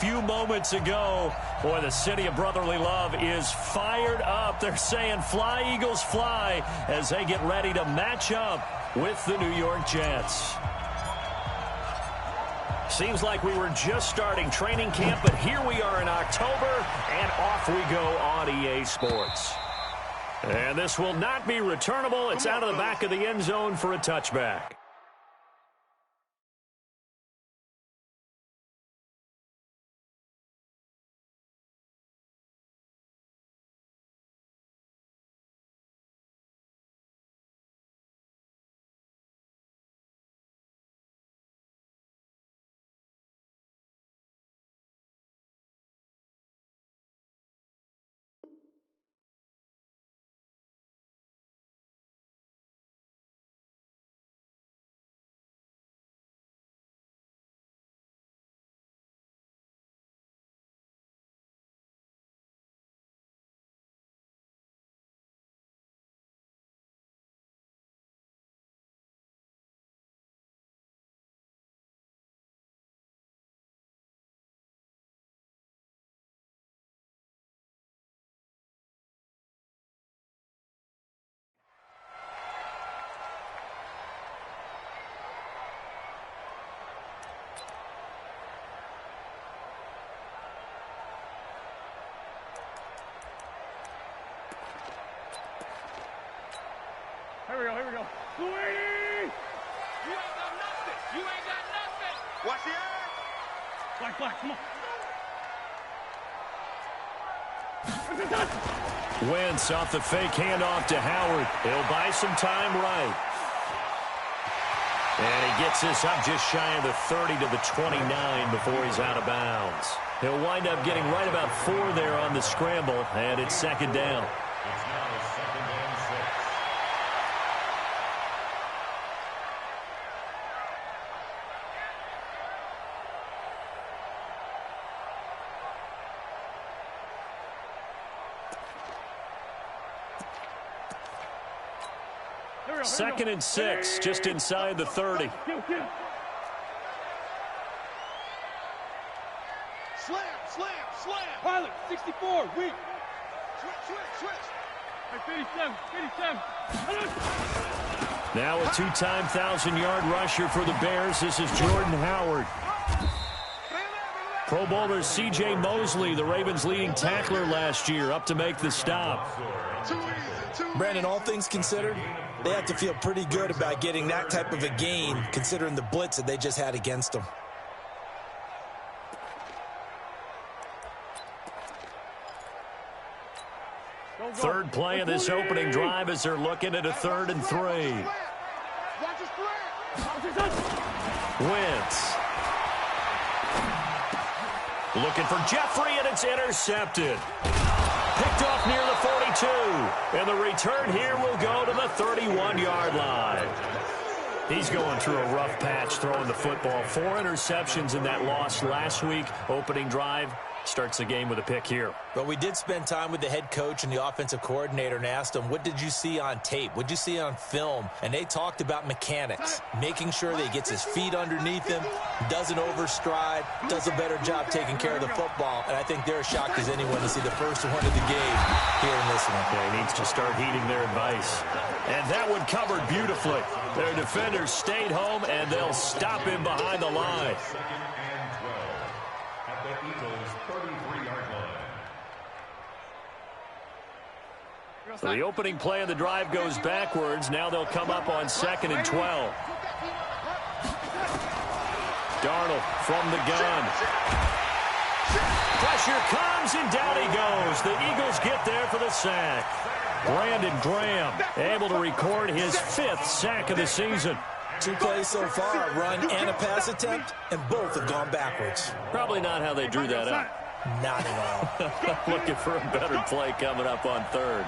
Few moments ago. Boy, the city of brotherly love is fired up. They're saying fly, Eagles, fly, as they get ready to match up with the New York Jets. Seems like we were just starting training camp, but here we are in October, and off we go on EA Sports. And this will not be returnable. It's out of the back of the end zone for a touchback. Here we go. Louis! You ain't got nothing. Watch the eye. Black, come on. Wentz off the fake handoff to Howard. He'll buy some time right. And he gets this up just shy of the 30 to the 29 before he's out of bounds. He'll wind up getting right about 4 there on the scramble, and it's second down. It's now second and 6. Second and 6, just inside the 30. Slam. Pilot, 64, weak. Switch. Hey, 57. Now a two-time 1,000-yard rusher for the Bears. This is Jordan Howard. Pro Bowler C.J. Mosley, the Ravens' leading tackler last year, up to make the stop. Brandon, all things considered, they have to feel pretty good about getting that type of a gain, considering the blitz that they just had against them. Third play of this opening drive as they're looking at a 3rd and 3. Wentz. Looking for Jeffrey, and it's intercepted. Picked off near the 42. And the return here will go to the 31-yard line. He's going through a rough patch throwing the football. 4 interceptions in that loss last week. Opening drive. Starts the game with a pick here. But we did spend time with the head coach and the offensive coordinator and asked them, what did you see on tape? What did you see on film? And they talked about mechanics, making sure that he gets his feet underneath him, doesn't overstride, does a better job taking care of the football. And I think they're as shocked as anyone to see the first one of the game here in this one. Yeah, he needs to start heeding their advice. And that one covered beautifully. Their defenders stayed home, and they'll stop him behind the line. So the opening play of the drive goes backwards. Now they'll come up on 2nd and 12. Darnold from the gun. Pressure comes, and down he goes. The Eagles get there for the sack. Brandon Graham able to record his 5th sack of the season. 2 plays so far, a run and a pass attempt, and both have gone backwards. Probably not how they drew that up. Not at all. Looking for a better play coming up on 3rd.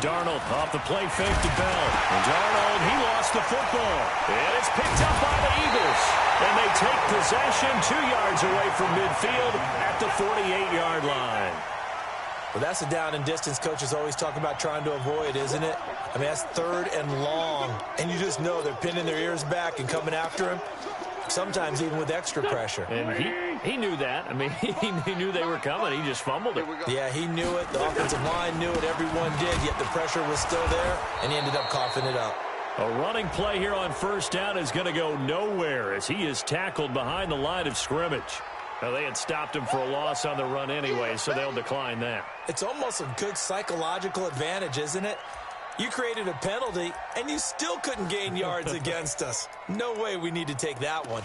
Darnold off the play fake to Bell. And Darnold, he lost the football. And it's picked up by the Eagles. And they take possession 2 yards away from midfield at the 48-yard line. Well, that's a down and distance coaches always talk about trying to avoid, isn't it? I mean, that's 3rd and long, and you just know they're pinning their ears back and coming after him, sometimes even with extra pressure. And he knew that. I mean, he knew they were coming. He just fumbled it. Yeah, he knew it. The offensive line knew it. Everyone did, yet the pressure was still there, and he ended up coughing it up. A running play here on 1st down is going to go nowhere as he is tackled behind the line of scrimmage. Now, they had stopped him for a loss on the run anyway, so they'll decline that. It's almost a good psychological advantage, isn't it? You created a penalty, and you still couldn't gain yards against us. No way we need to take that one.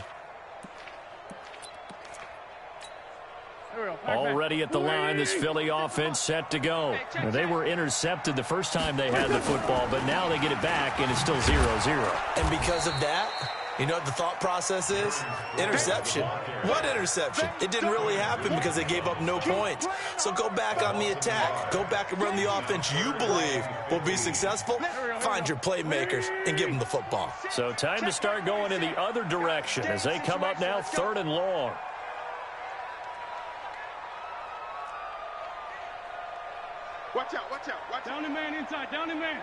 Already at the line, this Philly offense set to go. Now, they were intercepted the first time they had the football, but now they get it back, and it's still 0-0. And because of that, you know what the thought process is? Interception. What interception? It didn't really happen because they gave up no points. So go back on the attack. Go back and run the offense you believe will be successful. Find your playmakers and give them the football. So time to start going in the other direction as they come up now 3rd and long. Watch out, watch out, watch out. Down the man inside, down the man.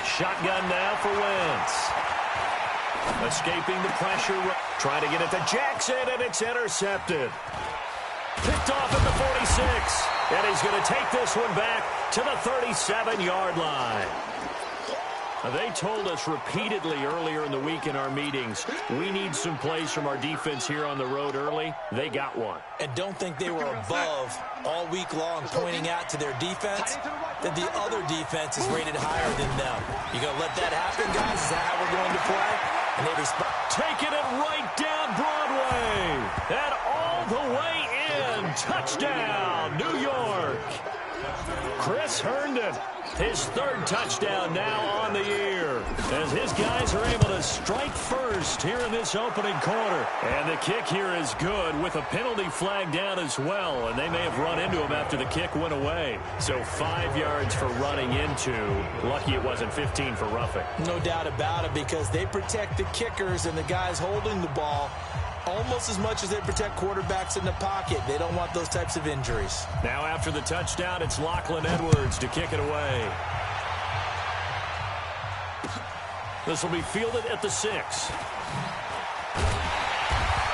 Shotgun now for Wentz. Escaping the pressure. Trying to get it to Jackson, and it's intercepted. Picked off at the 46. And he's going to take this one back to the 37-yard line. Now, they told us repeatedly earlier in the week in our meetings, we need some plays from our defense here on the road early. They got one. And don't think they were above all week long pointing out to their defense that the other defense is rated higher than them. You going to let that happen, guys? Is that how we're going to play? And they respond. Taking it right down Broadway. And all the way in. Touchdown, New York. Chris Herndon, his 3rd touchdown now on the year, as his guys are able to strike first here in this opening quarter. And the kick here is good with a penalty flag down as well, and they may have run into him after the kick went away. So 5 yards for running into. Lucky it wasn't 15 for roughing. No doubt about it, because they protect the kickers and the guys holding the ball almost as much as they protect quarterbacks in the pocket. They don't want those types of injuries. Now after the touchdown, it's Lachlan Edwards to kick it away. This will be fielded at the 6.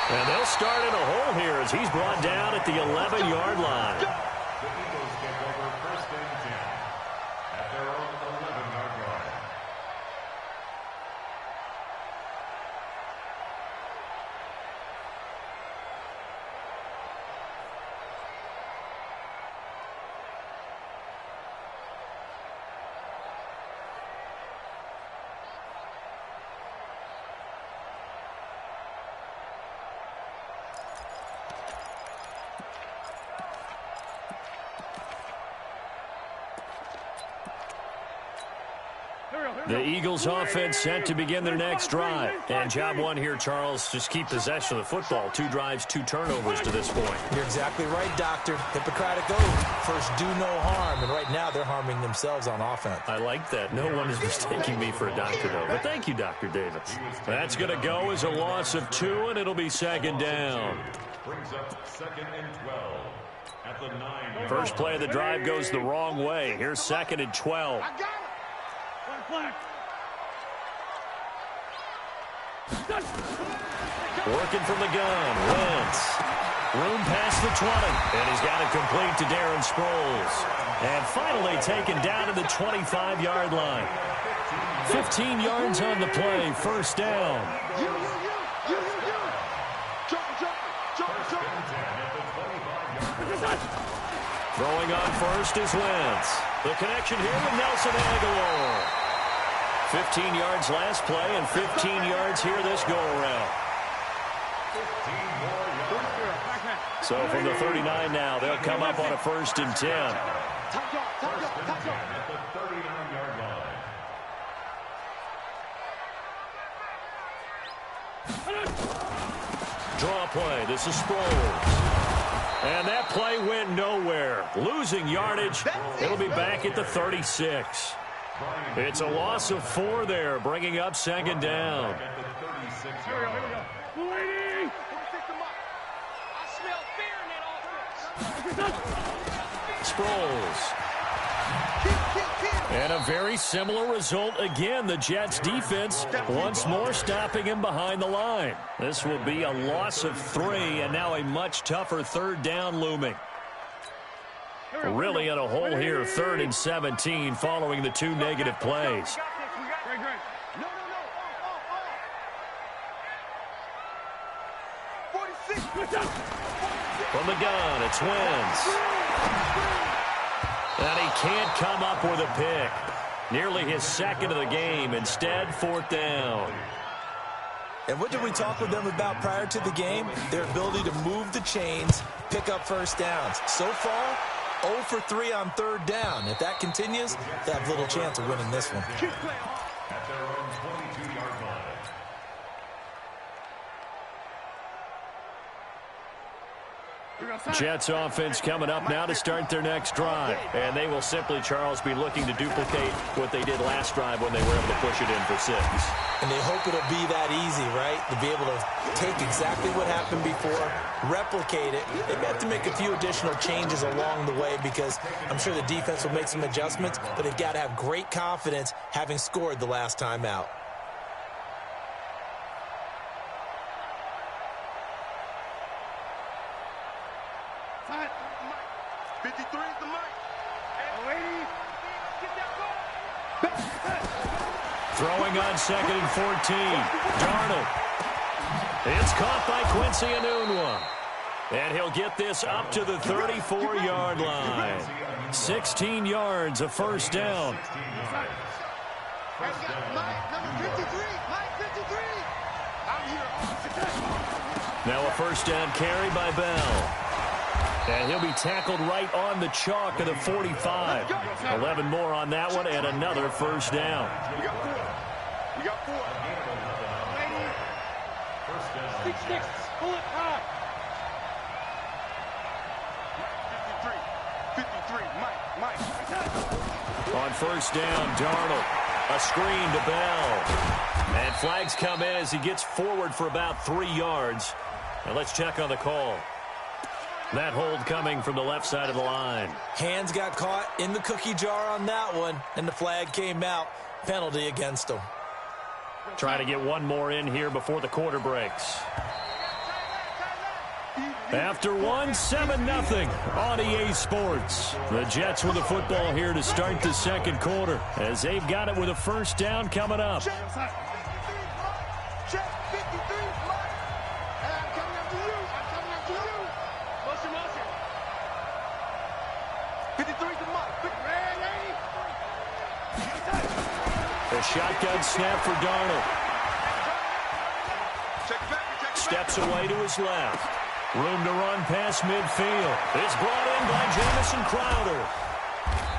And they'll start in a hole here as he's brought down at the 11-yard line. The Eagles get over 1st and 10 at their own 11-yard line. The Eagles offense set to begin their next drive. And job one here, Charles, just keep possession of the football. 2 drives, 2 turnovers to this point. You're exactly right, Doctor. Hippocratic oath. First, do no harm. And right now, they're harming themselves on offense. I like that. No one is mistaking me for a doctor, though. But thank you, Dr. Davis. That's going to go as a loss of 2, and it'll be 2nd down. Brings up 2nd and 12 at the 9. First play of the drive goes the wrong way. Here's 2nd and 12. I got it. Working from the gun. Wentz. Room past the 20. And he's got it complete to Darren Sproles. And finally taken down to the 25-yard line. 15 yards on the play. First down. Throwing on first is Wentz. The connection here with Nelson Aguilar. 15 yards last play and 15 yards here this go-around. So from the 39 now, they'll come up on a 1st and 10. At the 39-yard line. Draw play. This is Sproles. And that play went nowhere. Losing yardage. It'll be back at the 36. It's a loss of 4 there, bringing up 2nd down. At the 36-yard line. Sproles. And a very similar result again. The Jets defense once more stopping him behind the line. This will be a loss of 3, and now a much tougher third down looming. Really in a hole here, 3rd and 17 following the 2 negative plays. From the gun, it's Wentz. And he can't come up with a pick. Nearly his 2nd of the game. Instead, 4th down. And what did we talk with them about prior to the game? Their ability to move the chains, pick up first downs. So far, 0 for 3 on 3rd down. If that continues, they have little chance of winning this one. At their own 22-yard line. Jets offense coming up now to start their next drive. And they will simply, Charles, be looking to duplicate what they did last drive when they were able to push it in for 6. And they hope it'll be that easy, right? To be able to take exactly what happened before, replicate it. They've got to make a few additional changes along the way because I'm sure the defense will make some adjustments, but they've got to have great confidence having scored the last time out. Throwing on 2nd and 14. Darnold. It's caught by Quincy Enunwa. And he'll get this up to the 34-yard line. 16 yards, a first down. Now a first down carry by Bell. And he'll be tackled right on the chalk of the 45. 11 more on that one and another first down. We got 4. Six. Pull it high. 53. Mike. On first down, Darnold. A screen to Bell. And flags come in as he gets forward for about 3 yards. And let's check on the call. That hold coming from the left side of the line. Hands got caught in the cookie jar on that one, and the flag came out. Penalty against him. Trying to get one more in here before the quarter breaks. After one, 7-0 on EA Sports. The Jets with the football here to start the second quarter as they've got it with a first down coming up. A shotgun snap for Darnold. Steps away to his left. Room to run past midfield. It's brought in by Jamison Crowder.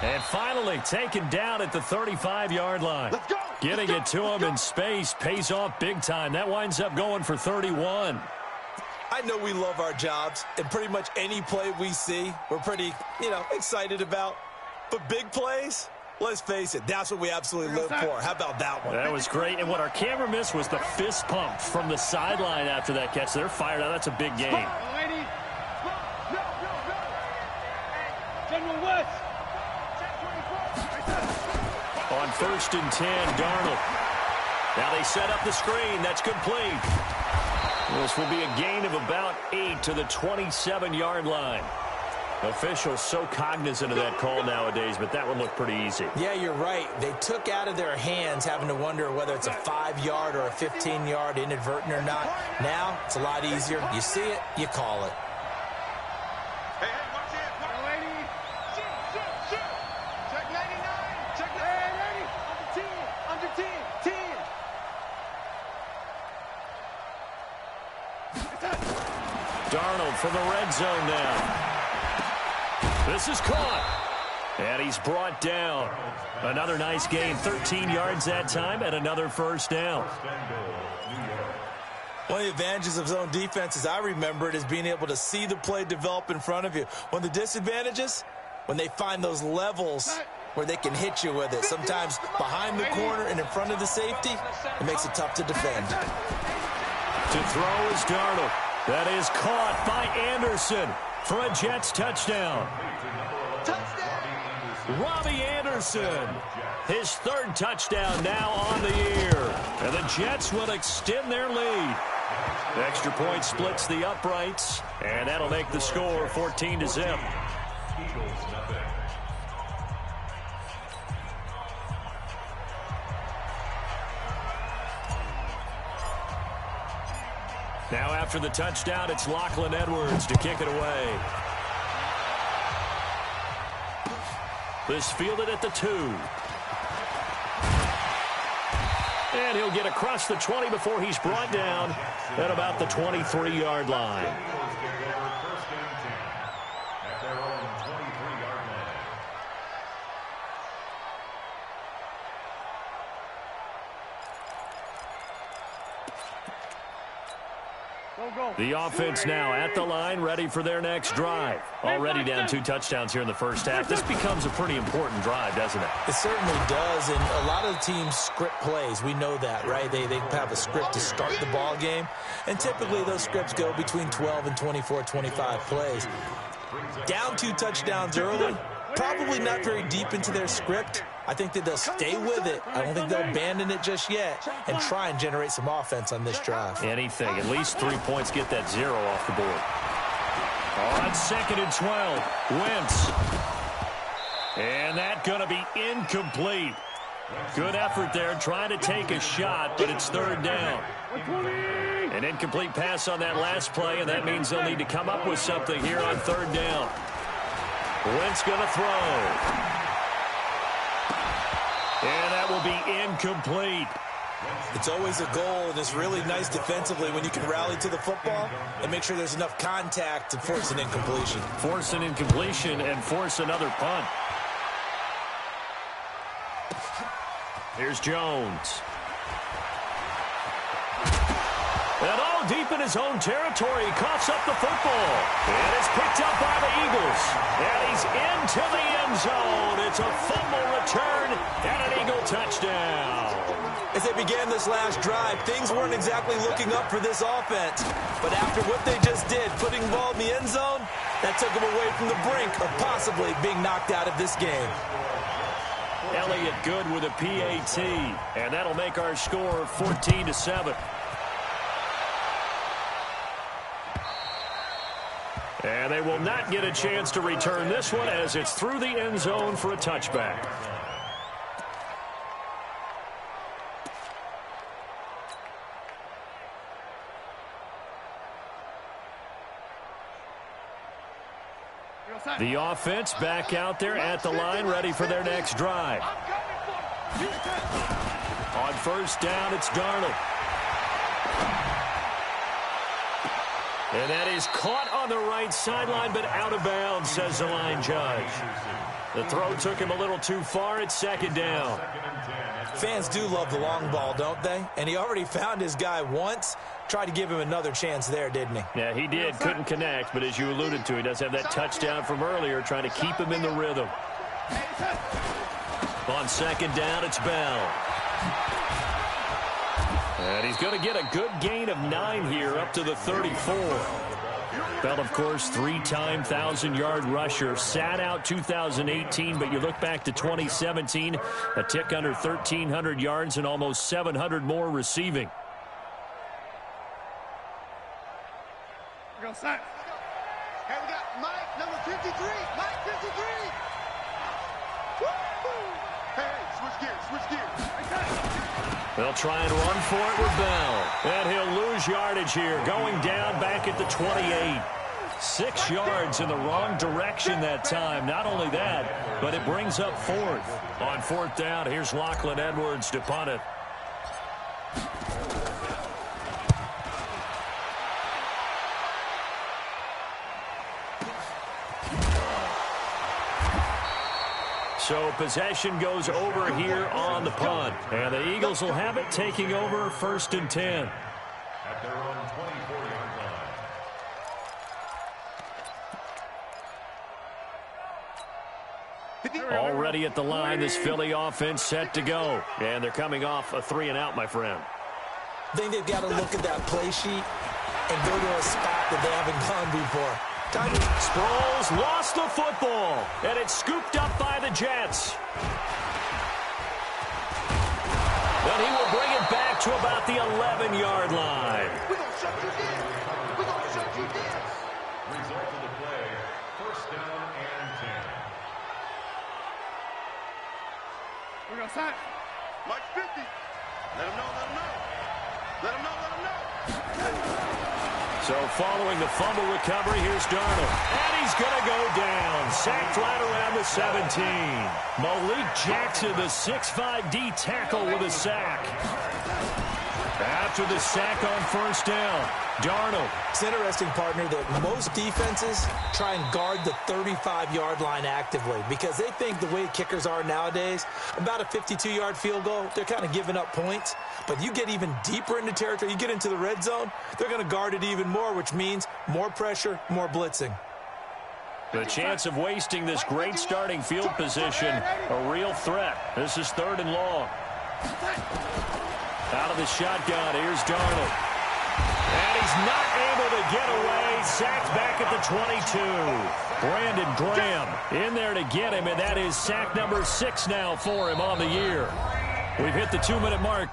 And finally taken down at the 35-yard line. Getting it to him in space pays off big time. That winds up going for 31. I know we love our jobs, and pretty much any play we see, we're pretty, excited about. But big plays, let's face it, that's what we absolutely live for. How about that one? That was great. And what our camera missed was the fist pump from the sideline after that catch. They're fired out. That's a big game. On 1st and 10, Darnold. Now they set up the screen. That's complete. This will be a gain of about 8 to the 27-yard line. Officials so cognizant of that call nowadays, but that one looked pretty easy. Yeah, you're right. They took out of their hands having to wonder whether it's a 5-yard or a 15-yard inadvertent or not. Now, it's a lot easier. You see it, you call it. Hey, watch it. Lady. Check 99. Check 99. Under 10. Darnold from the red zone now. This is caught. And he's brought down. Another nice gain. 13 yards that time and another first down. One of the advantages of zone defense, as I remember it, is being able to see the play develop in front of you. One of the disadvantages, when they find those levels where they can hit you with it. Sometimes behind the corner and in front of the safety, it makes it tough to defend. To throw is Darnold. That is caught by Anderson for a Jets touchdown. Robbie Anderson, his third touchdown now on the year. And the Jets will extend their lead. The extra point splits the uprights, and that'll make the score 14-0. Now after the touchdown, it's Lachlan Edwards to kick it away. This fielded at the 2. And he'll get across the 20 before he's brought down at about the 23-yard line. The offense now at the line, ready for their next drive. Already down 2 touchdowns here in the first half. This becomes a pretty important drive, doesn't it? It certainly does, and a lot of teams script plays. We know that, right? They have a script to start the ball game, and typically those scripts go between 12 and 24, 25 plays. Down 2 touchdowns early, probably not very deep into their script. I think that they'll stay with it. I don't think they'll abandon it just yet and try and generate some offense on this drive. Anything. At least 3 points, get that 0 off the board. On 2nd and 12, Wentz. And that's going to be incomplete. Good effort there trying to take a shot, but it's 3rd down. An incomplete pass on that last play, and that means they'll need to come up with something here on 3rd down. Wentz going to throw. And that will be incomplete. It's always a goal, and it's really nice defensively when you can rally to the football and make sure there's enough contact to force an incompletion. Force an incompletion and force another punt. Here's Jones. And all deep in his own territory, he coughs up the football. And it's picked up by the Eagles. And he's into the end zone. It's a fumble return and an Eagle touchdown. As they began this last drive, things weren't exactly looking up for this offense. But after what they just did, putting the ball in the end zone, that took them away from the brink of possibly being knocked out of this game. Elliott good with a PAT. And that'll make our score 14-7. And they will not get a chance to return this one as it's through the end zone for a touchback. The offense back out there at the line, ready for their next drive. On 1st down, it's Darnold. And that is caught on the right sideline, but out of bounds, says the line judge. The throw took him a little too far. It's 2nd down. Fans do love the long ball, don't they? And he already found his guy once. Tried to give him another chance there, didn't he? Yeah, he did. Couldn't connect, but as you alluded to, he does have that touchdown from earlier, trying to keep him in the rhythm. On 2nd down, it's Bell. And he's going to get a good gain of 9 here up to the 34. Bell, of course, 3-time 1,000-yard rusher. Sat out 2018, but you look back to 2017, a tick under 1,300 yards and almost 700 more receiving. Go set. Hey, we got Mike, number 53. Mike, 53. Woo! Hey, switch gears. They'll try and run for it with Bell. And he'll lose yardage here, going down back at the 28. 6 yards in the wrong direction that time. Not only that, but it brings up 4th. On 4th down, here's Lachlan Edwards to punt it. So possession goes over here on the punt. And the Eagles will have it, taking over 1st and 10. At their own 24-yard line. Already at the line, this Philly offense set to go. And they're coming off a 3-and-out, my friend. I think they've got to look at that play sheet and go to a spot that they haven't gone before. Sproles lost the football, and it's scooped up by the Jets. But he will bring it back to about the 11-yard line. We're going to shut you down. We're going to shut you down. Result of the play, first down and 10. We're going to sign. Mike 50. Let him know, let him know. Let him know, let him know. So following the fumble recovery, here's Darnold. And he's going to go down. Sacked right around the 17. Malik Jackson, the 6'5" D tackle with a sack. After the sack on first down, Darnold. It's interesting, partner, that most defenses try and guard the 35-yard line actively because they think the way kickers are nowadays, about a 52-yard field goal, they're kind of giving up points. But you get even deeper into territory, you get into the red zone, they're going to guard it even more, which means more pressure, more blitzing. The chance of wasting this great starting field position, a real threat. This is 3rd and long. Out of the shotgun, here's Darnold. And he's not able to get away. Sacked back at the 22. Brandon Graham in there to get him, and that is sack number 6 now for him on the year. We've hit the 2-minute mark.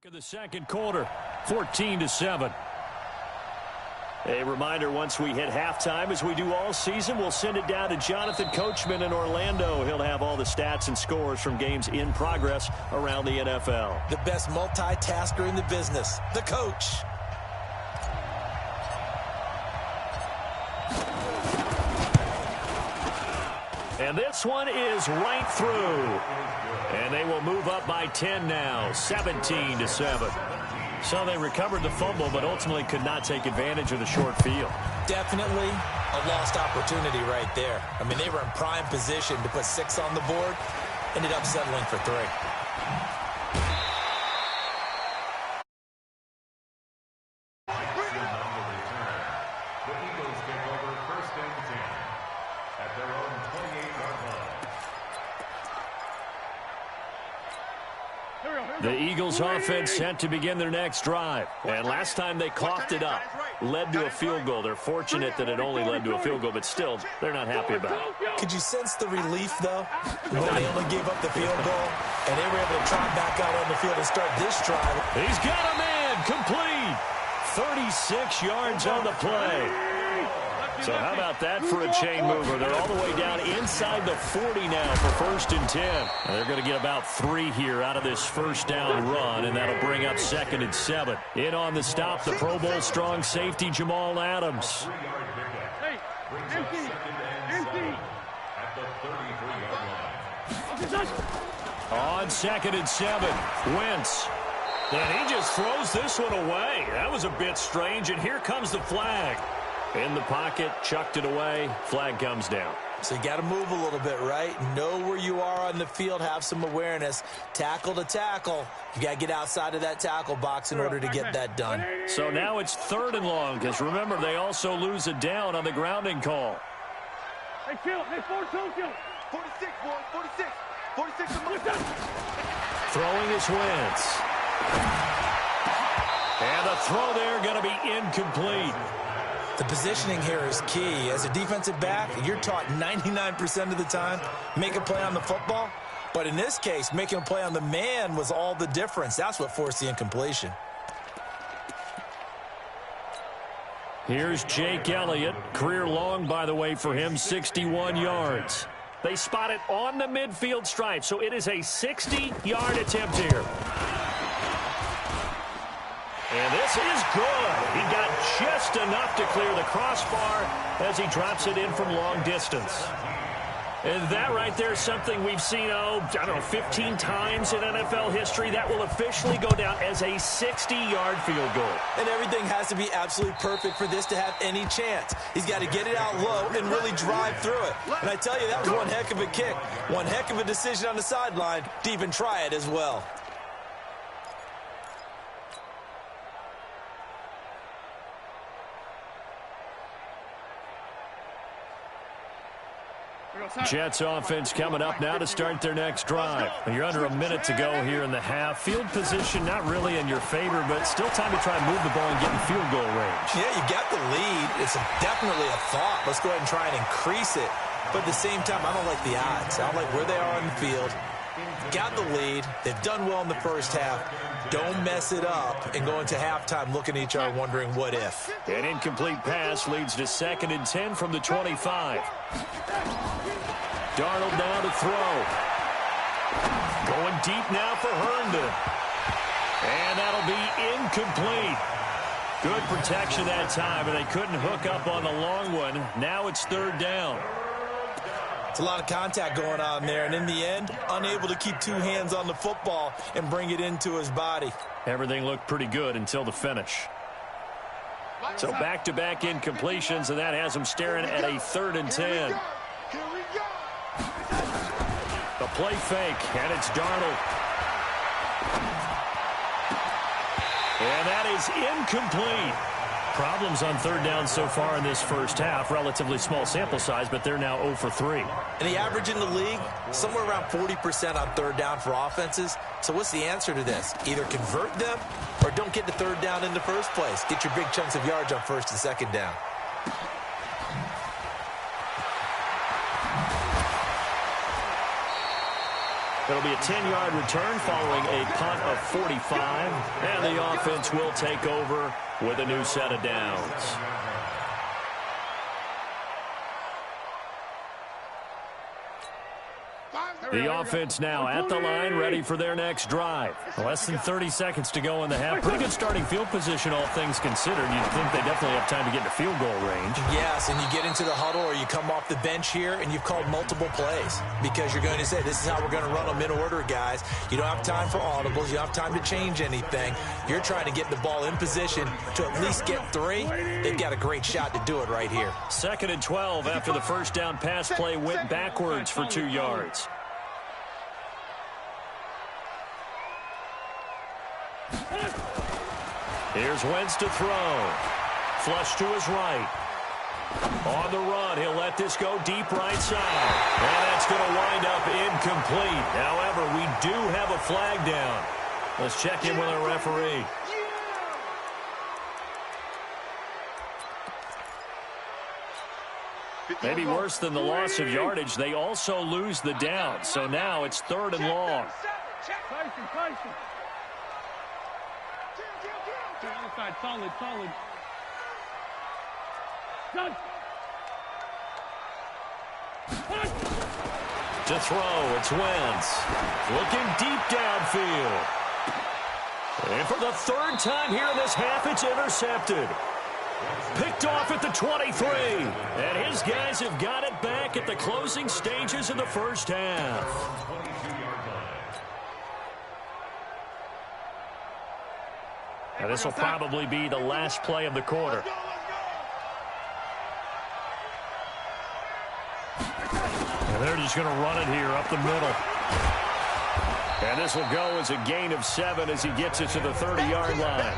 In the second quarter, 14-7. A reminder, once we hit halftime, as we do all season, we'll send it down to Jonathan Coachman in Orlando. He'll have all the stats and scores from games in progress around the NFL. The best multitasker in the business, the coach. And this one is right through. And they will move up by 10 now, 17-7. So they recovered the fumble, but ultimately could not take advantage of the short field. Definitely a lost opportunity right there. I mean, they were in prime position to put 6 on the board, ended up settling for 3. The Eagles offense set to begin their next drive. And last time they coughed it up, led to a field goal. They're fortunate that it only led to a field goal, but still, they're not happy about it. Could you sense the relief, though, when they only gave up the field goal, and they were able to trot back out on the field and start this drive? He's got a man, complete. 36 yards on the play. So how about that for a chain mover? They're all the way down inside the 40 now for 1st and 10. And they're going to get about 3 here out of this first down run, and that'll bring up 2nd and 7. In on the stop, the Pro Bowl strong safety, Jamal Adams. Hey, empty. On 2nd and 7, Wentz. And he just throws this one away. That was a bit strange, and here comes the flag. In the pocket, chucked it away, flag comes down. So you got to move a little bit, right? Know where you are on the field, have some awareness. Tackle to tackle. You got to get outside of that tackle box in order to get that done. So now it's 3rd and long, because remember, they also lose a down on the grounding call. Hey, kill. Hey, 42, 46, boy, 46. 46 to my Throwing is Wentz. And the throw there going to be incomplete. The positioning here is key. As a defensive back, you're taught 99% of the time, make a play on the football. But in this case, making a play on the man was all the difference. That's what forced the incompletion. Here's Jake Elliott. Career long, by the way, for him, 61 yards. They spot it on the midfield stripe, so it is a 60-yard attempt here. And this is good. He got just enough to clear the crossbar as he drops it in from long distance. And that right there is something we've seen, I don't know, 15 times in NFL history. That will officially go down as a 60-yard field goal. And everything has to be absolutely perfect for this to have any chance. He's got to get it out low and really drive through it. And I tell you, that was one heck of a kick. One heck of a decision on the sideline to even try it as well. Jets offense coming up now to start their next drive. You're under a minute to go here in the half. Field position not really in your favor, but still time to try and move the ball and get in field goal range. Yeah, you got the lead. It's definitely a thought. Let's go ahead and try and increase it. But at the same time, I don't like the odds. I don't like where they are on the field. Got the lead. They've done well in the first half. Don't mess it up and go into halftime looking at each other wondering what if. An incomplete pass leads to 2nd and 10 from the 25. Darnold now to throw. Going deep now for Herndon. And that'll be incomplete. Good protection that time, and they couldn't hook up on the long one. Now it's 3rd down. It's a lot of contact going on there, and in the end, unable to keep 2 hands on the football and bring it into his body. Everything looked pretty good until the finish. So back-to-back incompletions, and that has him staring at a 3rd and 10. The play fake, and it's Darnold. And that is incomplete. Problems on 3rd down so far in this first half. Relatively small sample size, but they're now 0 for 3. And the average in the league, somewhere around 40% on 3rd down for offenses. So what's the answer to this? Either convert them or don't get the 3rd down in the first place. Get your big chunks of yards on 1st and 2nd down. It'll be a 10-yard return following a punt of 45. And the offense will take over with a new set of downs. The offense now at the line, ready for their next drive. Less than 30 seconds to go in the half. Pretty good starting field position, all things considered. You'd think they definitely have time to get to field goal range. Yes, and you get into the huddle or you come off the bench here and you've called multiple plays because you're going to say, this is how we're going to run them in order, guys. You don't have time for audibles. You don't have time to change anything. You're trying to get the ball in position to at least get 3. They've got a great shot to do it right here. 2nd and 12 after the first down pass play went backwards for 2 yards. Here's Wentz to throw. Flush to his right. On the run, he'll let this go deep right side. And that's going to wind up incomplete. However, we do have a flag down. Let's check in with our referee. Maybe worse than the loss of yardage, they also lose the down. So now it's 3rd and long. Solid. To throw, it's Wentz. Looking deep downfield. And for the 3rd time here in this half, it's intercepted. Picked off at the 23. And his guys have got it back at the closing stages of the first half. Now this will probably be the last play of the quarter. And they're just going to run it here up the middle. And this will go as a gain of 7 as he gets it to the 30-yard line.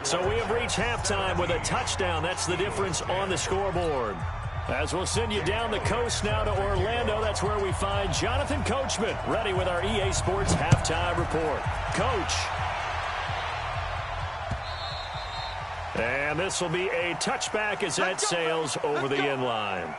So we have reached halftime with a touchdown. That's the difference on the scoreboard. As we'll send you down the coast now to Orlando, that's where we find Jonathan Coachman, ready with our EA Sports halftime report. Coach. And this will be a touchback as that sails over the end line.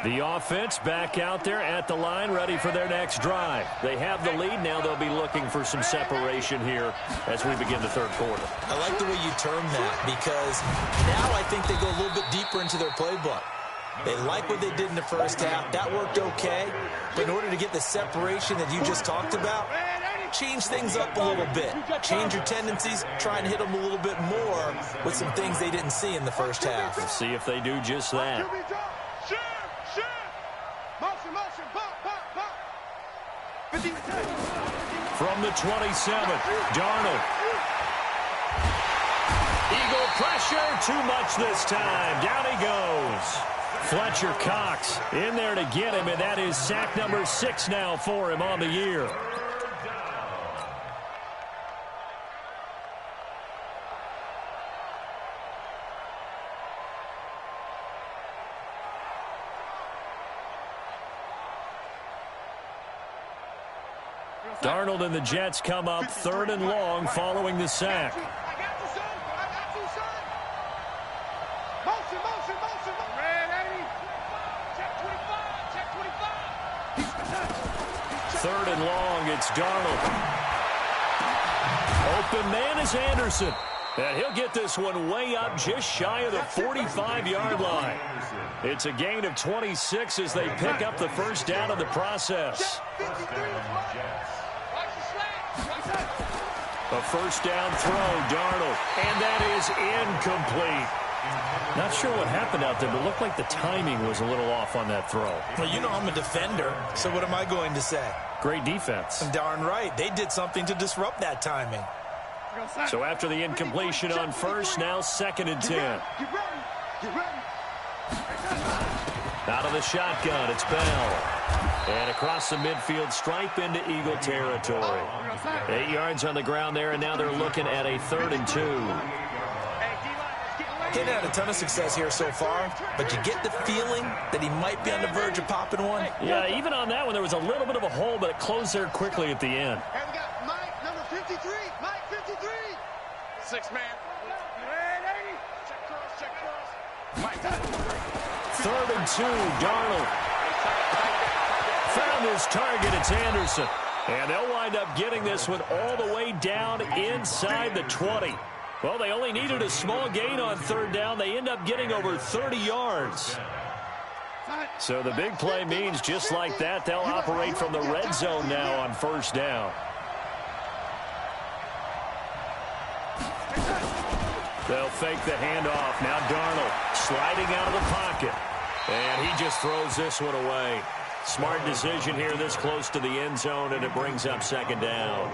The offense back out there at the line, ready for their next drive. They have the lead. Now they'll be looking for some separation here as we begin the third quarter. I like the way you term that, because now I think they go a little bit deeper into their playbook. They like what they did in the first half. That worked okay. But in order to get the separation that you just talked about, change things up a little bit. Change your tendencies. Try and hit them a little bit more with some things they didn't see in the first half. Let's see if they do just that. From the 27, Darnold. Eagle pressure, too much this time. Down he goes. Fletcher Cox in there to get him, and that is sack number 6 now for him on the year. Darnold and the Jets come up 3rd and long following the sack. I got you, son. I got you, son. Motion, motion, motion. Red 80. Check 25. Check 25. 3rd and long, it's Darnold. Open man is Anderson. And he'll get this one way up just shy of the 45-yard line. It's a gain of 26 as they pick up the first down of the process. A first down throw, Darnold, and that is incomplete. Not sure what happened out there, but it looked like the timing was a little off on that throw. Well, you know I'm a defender, so what am I going to say? Great defense. Darn right. They did something to disrupt that timing. So after the incompletion on first, now 2nd and 10. Get ready. Get ready. Out of the shotgun, it's Bell. And across the midfield stripe into Eagle territory. 8 yards on the ground there, and now they're looking at a 3rd and 2. He had a ton of success here so far, but you get the feeling that he might be on the verge of popping one. Yeah, even on that one, there was a little bit of a hole, but it closed there quickly at the end. Hey, we got Mike, number 53. Mike, 53. 6 man. Red 80. Check cross, check cross. Mike. 3rd and 2, Darnold. Found his target, it's Anderson. And they'll wind up getting this one all the way down inside the 20. Well, they only needed a small gain on 3rd down. They end up getting over 30 yards. So the big play means just like that, they'll operate from the red zone now on 1st down. They'll fake the handoff. Now Darnold sliding out of the pocket. And he just throws this one away. Smart decision here this close to the end zone, and it brings up 2nd down.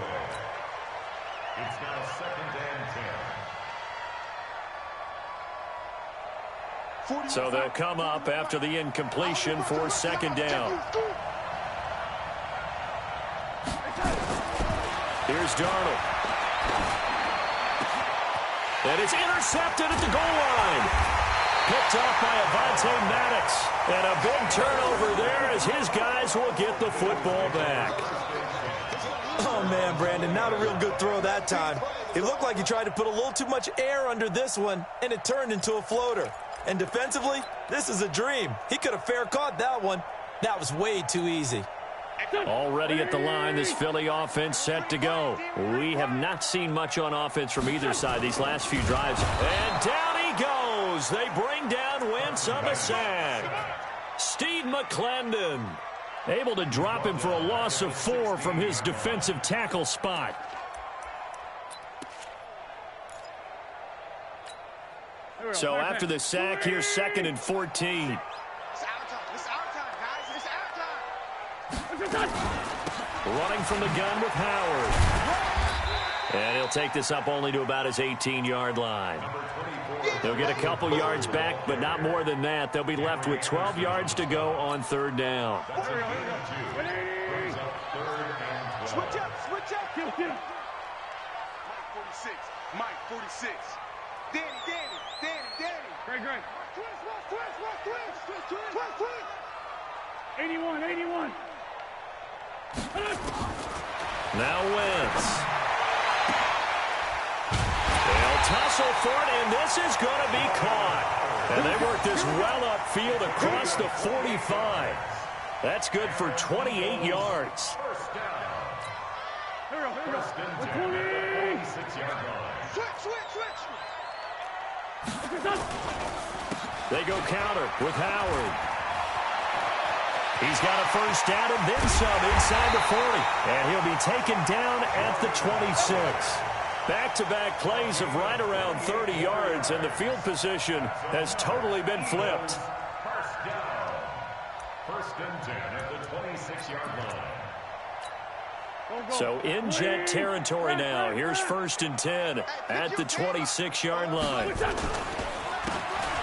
It's now 2nd and 10. So they'll come up after the incompletion for 2nd down. Here's Darnold. And it's intercepted at the goal line. Picked off by Avonte Maddox. And a big turnover there as his guys will get the football back. Oh, man, Brandon, not a real good throw that time. It looked like he tried to put a little too much air under this one, and it turned into a floater. And defensively, this is a dream. He could have fair caught that one. That was way too easy. Already at the line, this Philly offense set to go. We have not seen much on offense from either side these last few drives. And down he goes. They bring down Wentz on the sack. Steve McClendon able to drop him for a loss of 4 from his defensive tackle spot. So after the sack, here's 2nd and 14. Running from the gun with Howard. And he'll take this up only to about his 18-yard line. They'll get a couple yards back, but not more than that. They'll be left with 12 yards to go on 3rd down. Switch up, switch up. Mike 46. Mike 46. Danny. Great. Twist. 81. Now Wentz. They'll tussle for it, and this is going to be caught. And they work this well upfield across the 45. That's good for 28 yards. They go counter with Howard. He's got a first down and then some inside the 40. And he'll be taken down at the 26. Back-to-back plays of right around 30 yards, and the field position has totally been flipped. First down. First and 10 at the 26-yard line. So in Jet territory now. Here's first and 10 at the 26-yard line.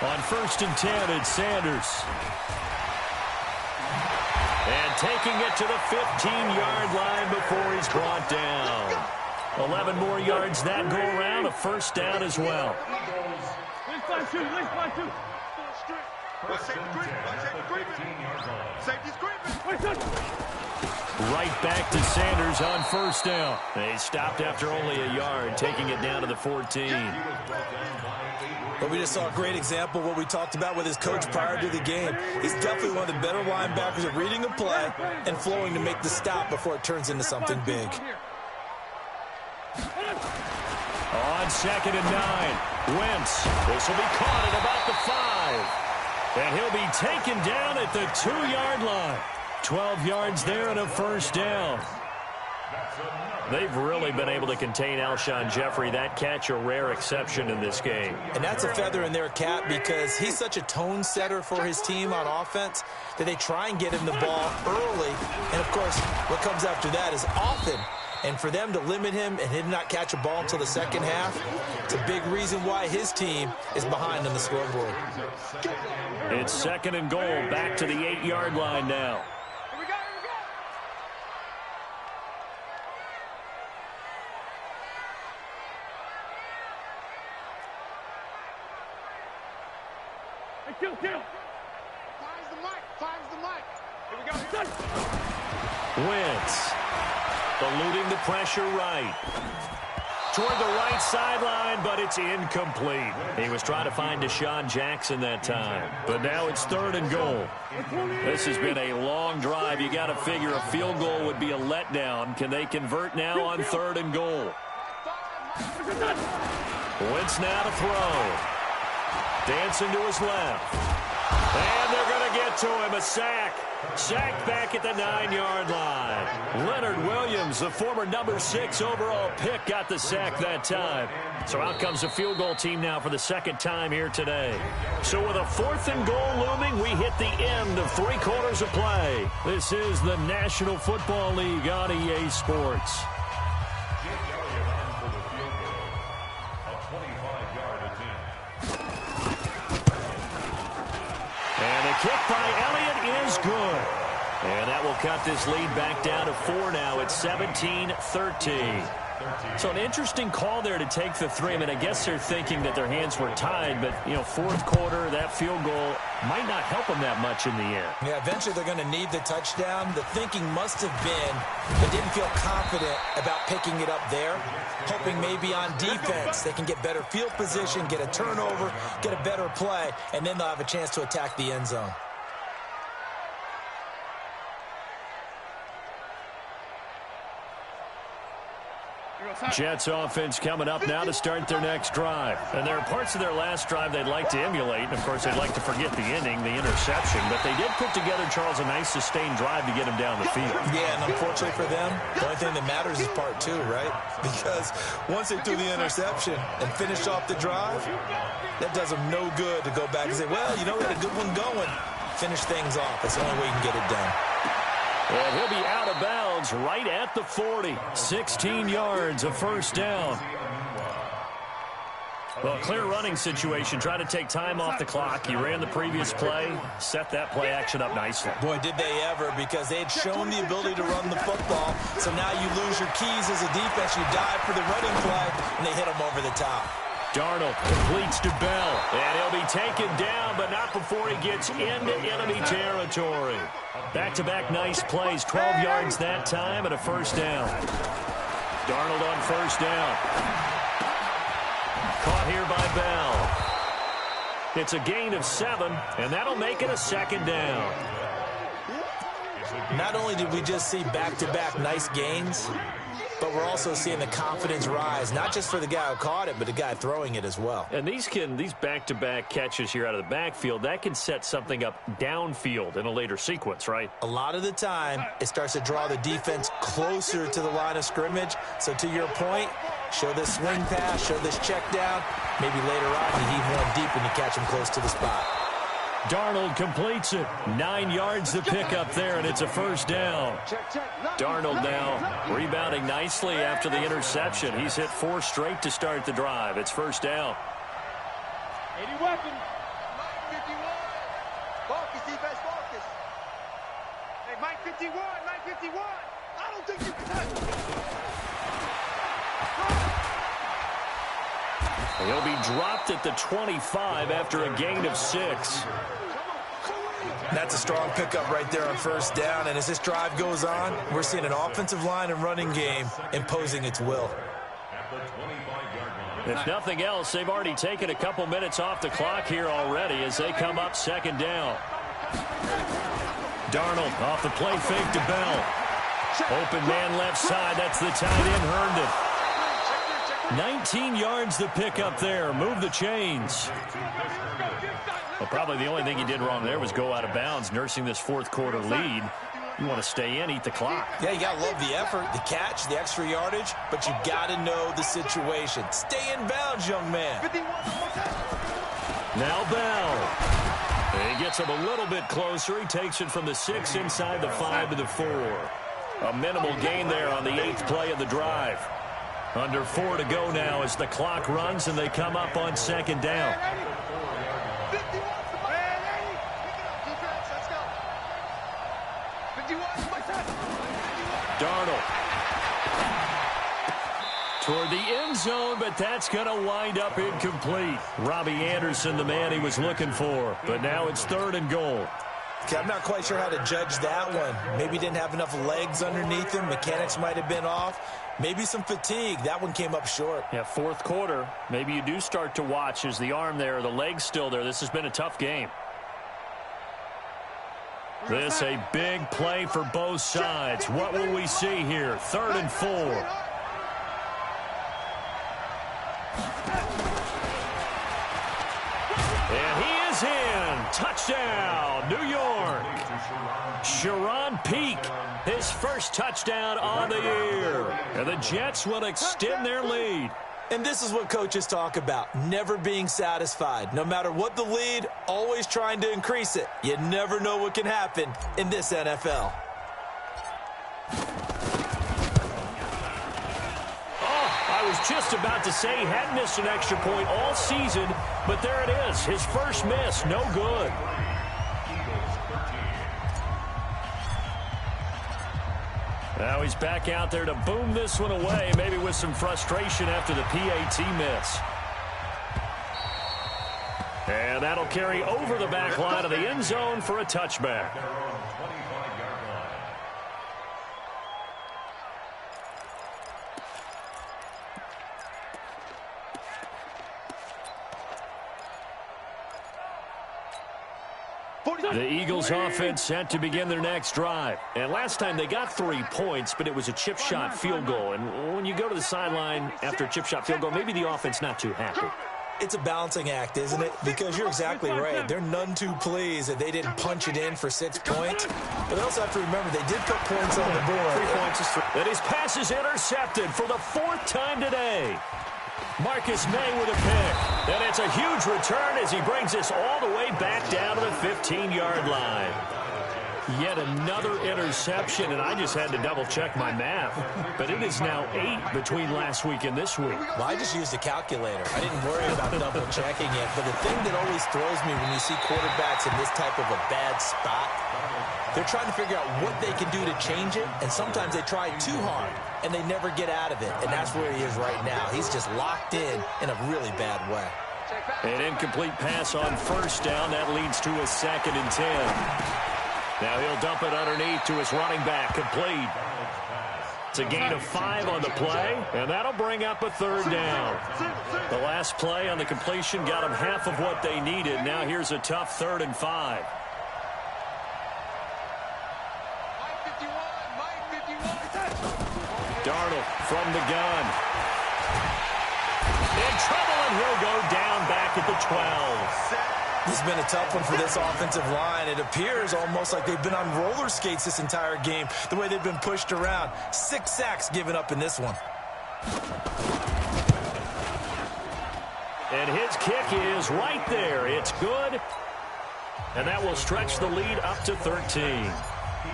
On first and 10, it's Sanders. And taking it to the 15-yard line before he's brought down. 11 more yards that go around, a first down as well. Right back to Sanders on first down. They stopped after only a yard, taking it down to the 14. But we just saw a great example of what we talked about with his coach prior to the game. He's definitely one of the better linebackers at reading a play and flowing to make the stop before it turns into something big. On second and 9, Wentz. This will be caught at about the 5. And he'll be taken down at the 2-yard line. 12 yards there and a first down. They've really been able to contain Alshon Jeffrey. That catch a rare exception in this game. And that's a feather in their cap because he's such a tone setter for his team on offense that they try and get him the ball early. And, of course, what comes after that is often. And for them to limit him and him not catch a ball until the second half, it's a big reason why his team is behind on the scoreboard. It's second and goal, back to the 8-yard line now. Kill. Finds the mic. Here we go. Wentz eluding the pressure right. Toward the right sideline, but it's incomplete. He was trying to find Deshaun Jackson that time. But now it's third and goal. This has been a long drive. You got to figure a field goal would be a letdown. Can they convert now on third and goal? Wentz now to throw. Dancing to his left. And they're going to get to him. A sack. Sacked back at the 9-yard line. Leonard Williams, the former number 6 overall pick, got the sack that time. So out comes the field goal team now for the second time here today. So with a fourth and goal looming, we hit the end of 3 quarters of play. This is the National Football League on EA Sports. Kick by Elliott is good. And that will cut this lead back down to 4 now. It's 17-13. So an interesting call there to take the 3. I mean, I guess they're thinking that their hands were tied, but, you know, fourth quarter, that field goal might not help them that much in the end. Yeah, eventually they're going to need the touchdown. The thinking must have been they didn't feel confident about picking it up there, hoping maybe on defense they can get better field position, get a turnover, get a better play, and then they'll have a chance to attack the end zone. Jets offense coming up now to start their next drive. And there are parts of their last drive they'd like to emulate. And, of course, they'd like to forget the ending, the interception. But they did put together, Charles, a nice sustained drive to get him down the field. Yeah, and unfortunately for them, the only thing that matters is part 2, right? Because once they threw the interception and finished off the drive, that does them no good to go back and say, well, you know, we had a good one going. Finish things off. That's the only way you can get it done. And he'll be out of bounds right at the 40. 16 yards, a first down. Well, clear running situation. Trying to take time off the clock. He ran the previous play, set that play action up nicely. Boy, did they ever, because they had shown the ability to run the football. So now you lose your keys as a defense. You dive for the running play, and they hit them over the top. Darnold completes to Bell, and he'll be taken down, but not before he gets into enemy territory. Back-to-back nice plays, 12 yards that time, and a first down. Darnold on first down. Caught here by Bell. It's a gain of 7, and that'll make it a second down. Not only did we just see back-to-back nice gains, but we're also seeing the confidence rise, not just for the guy who caught it, but the guy throwing it as well. And these back-to-back catches here out of the backfield, that can set something up downfield in a later sequence, right? A lot of the time, it starts to draw the defense closer to the line of scrimmage. So to your point, show this swing pass, show this check down. Maybe later on, you heave one deep and you catch him close to the spot. Darnold completes it. 9 yards to pick up there, and it's a first down. Darnold now rebounding nicely after the interception. He's hit 4 straight to start the drive. It's first down. 80 weapon. 951. Focus, defense, focus. Hey, Mike 51, Mike 51. I don't think you can touch. He'll be dropped at the 25 after a gain of 6. That's a strong pickup right there on first down. And as this drive goes on, we're seeing an offensive line and running game imposing its will. If nothing else, they've already taken a couple minutes off the clock here already as they come up second down. Darnold off the play fake to Bell. Open man left side. That's the tight end, Herndon. 19 yards to pick up there. Move the chains. Well, probably the only thing he did wrong there was go out of bounds, nursing this fourth quarter lead. You want to stay in, eat the clock. Yeah, you got to love the effort, the catch, the extra yardage, but you got to know the situation. Stay in bounds, young man. Now Bell. He gets him a little bit closer. He takes it from the 6 inside the 5 to the 4. A minimal gain there on the 8th play of the drive. Under 4 to go now as the clock runs and they come up on second down. Darnold. Toward the end zone, but that's going to wind up incomplete. Robbie Anderson, the man he was looking for. But now it's 3rd and goal. Okay, I'm not quite sure how to judge that one. Maybe he didn't have enough legs underneath him. Mechanics might have been off. Maybe some fatigue. That one came up short. Yeah, fourth quarter. Maybe you do start to watch. Is the arm there, the leg's still there? This has been a tough game. This a big play for both sides. What will we see here? 3rd and 4. And he is in. Touchdown, New York. Sharon Peak, his first touchdown on the year. And the Jets will extend their lead. And this is what coaches talk about, never being satisfied. No matter what the lead, always trying to increase it. You never know what can happen in this NFL. I was just about to say he hadn't missed an extra point all season, but there it is. His first miss, no good. Now he's back out there to boom this one away, maybe with some frustration after the PAT miss. And that'll carry over the back line of the end zone for a touchback. The Eagles offense set to begin their next drive. And last time they got 3 points, but it was a chip shot field goal. And when you go to the sideline after a chip shot field goal, maybe the offense not too happy. It's a balancing act, isn't it? Because you're exactly right. They're none too pleased that they didn't punch it in for 6 points. But they also have to remember they did put points on the board. 3 points is 3. And his pass is intercepted for the 4th time today. Marcus May with a pick. And it's a huge return as he brings this all the way back down to the 15-yard line. Yet another interception, and I just had to double-check my math. But it is now 8 between last week and this week. Well, I just used a calculator. I didn't worry about double-checking it. But the thing that always throws me when you see quarterbacks in this type of a bad spot, they're trying to figure out what they can do to change it, and sometimes they try too hard, and they never get out of it. And that's where he is right now. He's just locked in a really bad way. An incomplete pass on first down. That leads to a 2nd and 10. Now he'll dump it underneath to his running back. Complete. It's a gain of 5 on the play, and that'll bring up a third down. The last play on the completion got them half of what they needed. Now here's a tough 3rd and 5. Darnold from the gun. In trouble, and he'll go down back at the 12. This has been a tough one for this offensive line. It appears almost like they've been on roller skates this entire game, the way they've been pushed around. 6 sacks given up in this one. And his kick is right there. It's good. And that will stretch the lead up to 13.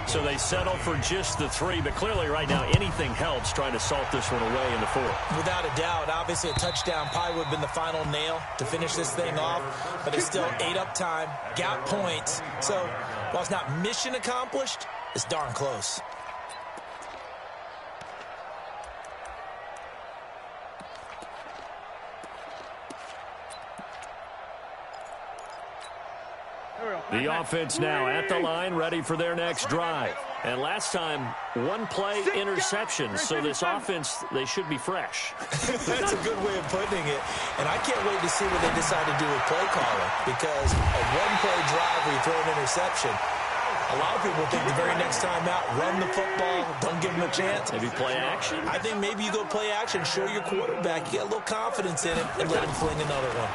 So they settle for just the 3, but clearly right now anything helps trying to salt this one away in the 4th. Without a doubt, obviously a touchdown probably would have been the final nail to finish this thing off, but it's still ate up time, got points. So while it's not mission accomplished, it's darn close. The offense now at the line, ready for their next drive. And last time, 1 play interception. So this offense, they should be fresh. That's a good way of putting it. And I can't wait to see what they decide to do with play calling. Because a 1-play drive where you throw an interception, a lot of people think the very next time out, run the football, don't give them a chance. Maybe play action? I think maybe you go play action, show your quarterback, you get a little confidence in him, and let him fling another one.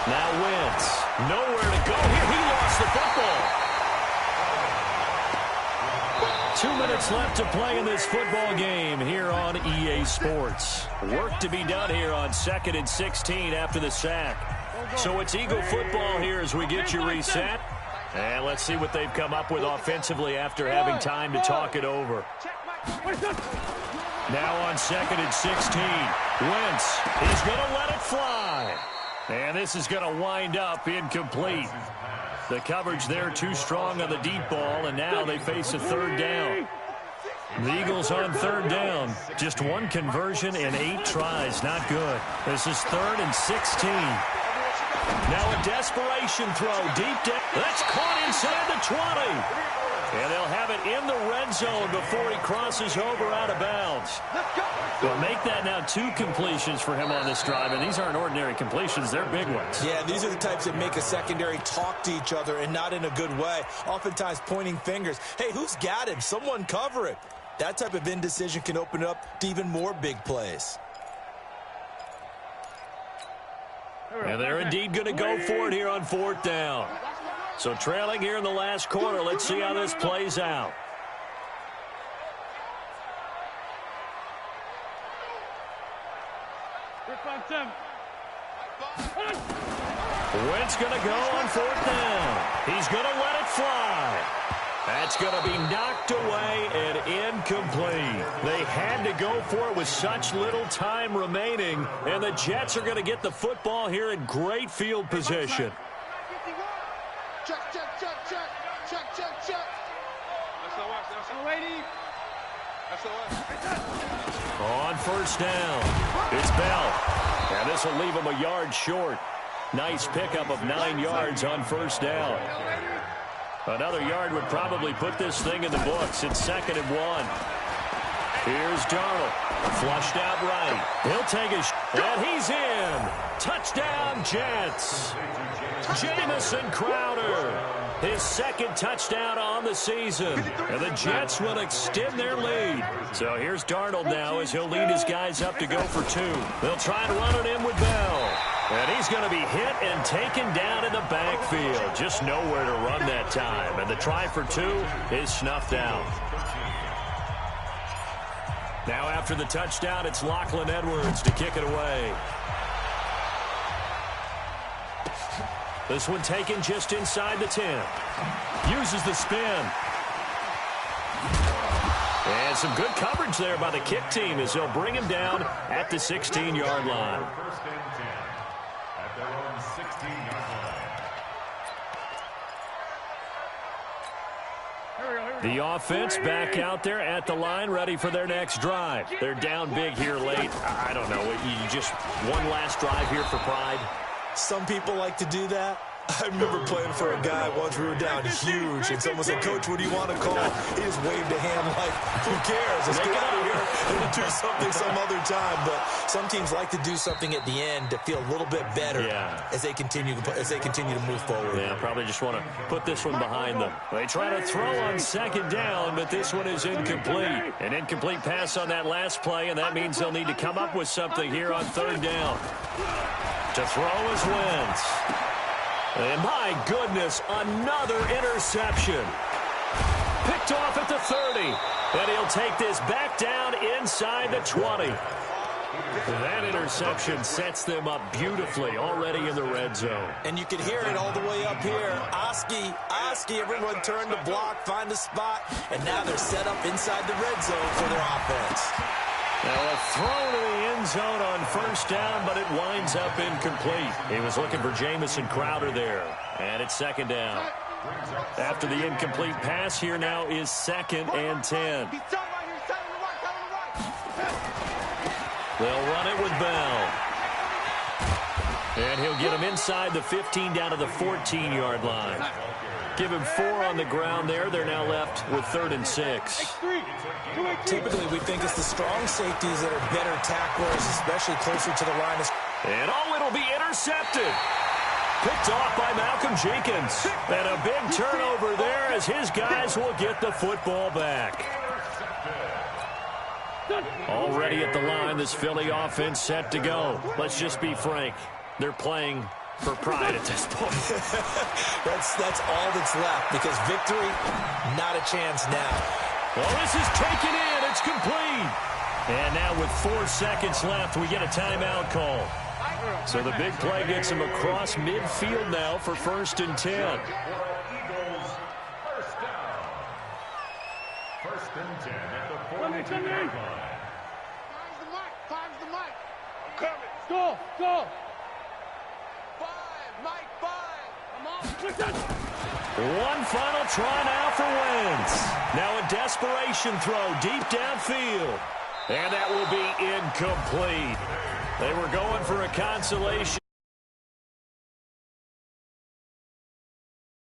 Now Wentz, nowhere to go here. He lost the football. 2 minutes left to play in this football game here on EA Sports. Work to be done here on 2nd and 16 after the sack. So it's Eagle football here as we get you reset. And let's see what they've come up with offensively after having time to talk it over. Now on 2nd and 16. Wentz, he's going to let it fly. And this is going to wind up incomplete. The coverage there too strong on the deep ball, and now they face a 3rd down. The Eagles on 3rd down. Just 1 conversion in 8 tries. Not good. This is 3rd and 16. Now a desperation throw deep down. That's caught inside the 20. And they'll have it in the red zone before he crosses over out of bounds. Well, make that now 2 completions for him on this drive, and these aren't ordinary completions. They're big ones. Yeah, these are the types that make a secondary talk to each other and not in a good way. Oftentimes pointing fingers. Hey, who's got him? Someone cover it. That type of indecision can open it up to even more big plays. And they're indeed going to go for it here on 4th down. So trailing here in the last quarter. Let's see how this plays out. Wentz going to go on 4th down. He's going to let it fly. That's going to be knocked away and incomplete. They had to go for it with such little time remaining, and the Jets are going to get the football here in great field position. Check, check, check, check, check, check, check. On 1st down, it's Bell. And this will leave him a yard short. Nice pickup of 9 yards on 1st down. Another yard would probably put this thing in the books. It's 2nd and 1. Here's Darnold. Flushed out right. He'll take a and he's in. Touchdown, Jets. Jamison Crowder. His 2nd touchdown on the season. And the Jets will extend their lead. So here's Darnold now as he'll lead his guys up to go for 2. They'll try and run it in with Bell. And he's going to be hit and taken down in the backfield. Just nowhere to run that time. And the try for 2 is snuffed out. Now after the touchdown, it's Lachlan Edwards to kick it away. This one taken just inside the 10. Uses the spin. And some good coverage there by the kick team as they'll bring him down at the 16-yard line. First and 10 at their own 16-yard line. The offense back out there at the line, ready for their next drive. They're down big here late. I don't know. You just one last drive here for pride. Some people like to do that. I remember playing for a guy once. We were down huge, and someone said, "Coach, what do you want to call?" He just waved a hand like, "Who cares? Let's get out of here and do something some other time." But some teams like to do something at the end to feel a little bit better as they continue to move forward. Yeah, probably just want to put this one behind them. They try to throw on second down, but this one is incomplete. An incomplete pass on that last play, and that means they'll need to come up with something here on third down. To throw is Wentz. And my goodness, another interception. Picked off at the 30. And he'll take this back down inside the 20. That interception sets them up beautifully already in the red zone. And you can hear it all the way up here. Oski, everyone turned to block, find a spot, and now they're set up inside the red zone for their offense. Now a throw to the end zone on first down, but it winds up incomplete. He was looking for Jamison Crowder there. And it's second down. After the incomplete pass, here now is 2nd and 10. They'll run it with Bell. And he'll get him inside the 15 down to the 14-yard line. Give him 4 on the ground there. They're now left with 3rd and 6. Typically, we think it's the strong safeties that are better tacklers, especially closer to the line. And it'll be intercepted. Picked off by Malcolm Jenkins. And a big turnover there as his guys will get the football back. Already at the line, this Philly offense set to go. Let's just be frank. They're playing for pride at this point. that's all that's left, because victory, not a chance now. Well, this is taken in. It's complete. And now with 4 seconds left, we get a timeout call. So the big play gets him across midfield now for 1st and 10. Eagles, first down. 1st and 10 at the 42-yard line. Five's the mic. I'm coming. Go. 5, Mike, 5. Come on. One final try now for Wentz. Now a desperation throw deep downfield. And that will be incomplete. They were going for a consolation.